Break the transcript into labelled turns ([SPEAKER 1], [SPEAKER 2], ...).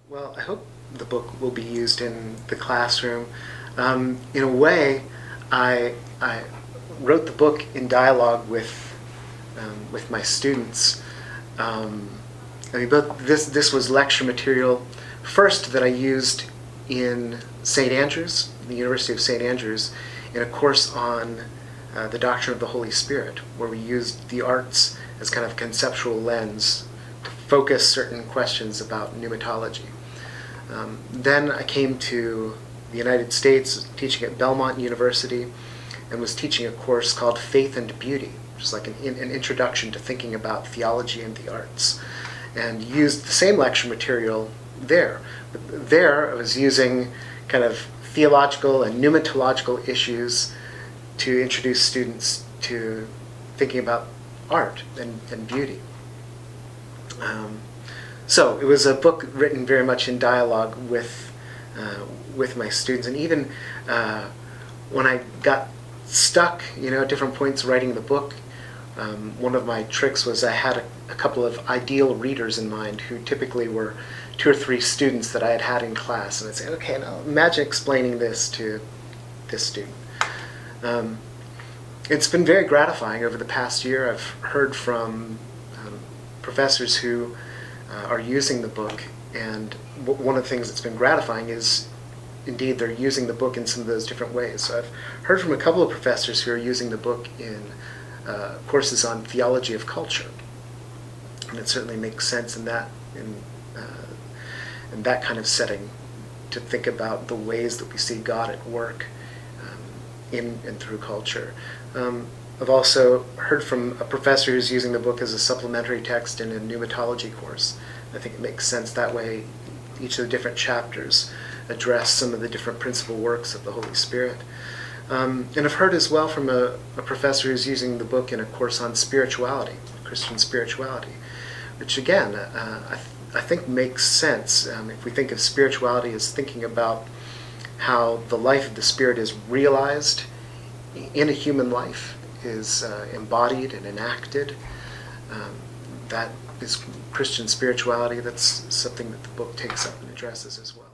[SPEAKER 1] Well, I hope the book will be used in the classroom. In a way, I wrote the book in dialogue with my students. This was lecture material first that I used in St. Andrews, the University of St. Andrews, in a course on the doctrine of the Holy Spirit, where we used the arts as kind of a conceptual lens to focus certain questions about pneumatology. Then I came to the United States, teaching at Belmont University, and was teaching a course called Faith and Beauty, which is like an introduction to thinking about theology and the arts, and used the same lecture material there. But there I was using kind of theological and pneumatological issues to introduce students to thinking about art and beauty. So it was a book written very much in dialogue with my students, and even when I got stuck, at different points writing the book, one of my tricks was I had a couple of ideal readers in mind who typically were 2 or 3 students that I had had in class, and I'd say, okay, now imagine explaining this to this student. It's been very gratifying over the past year. I've heard from professors who are using the book, and one of the things that's been gratifying is indeed they're using the book in some of those different ways. So I've heard from a couple of professors who are using the book in courses on theology of culture, and it certainly makes sense in that kind of setting to think about the ways that we see God at work in and through culture. I've also heard from a professor who's using the book as a supplementary text in a pneumatology course. I think it makes sense that way. Each of the different chapters address some of the different principal works of the Holy Spirit. And I've heard as well from a professor who's using the book in a course on spirituality, Christian spirituality, which again, I think makes sense. If we think of spirituality as thinking about how the life of the Spirit is realized in a human life, is embodied and enacted. That is Christian spirituality. That's something that the book takes up and addresses as well.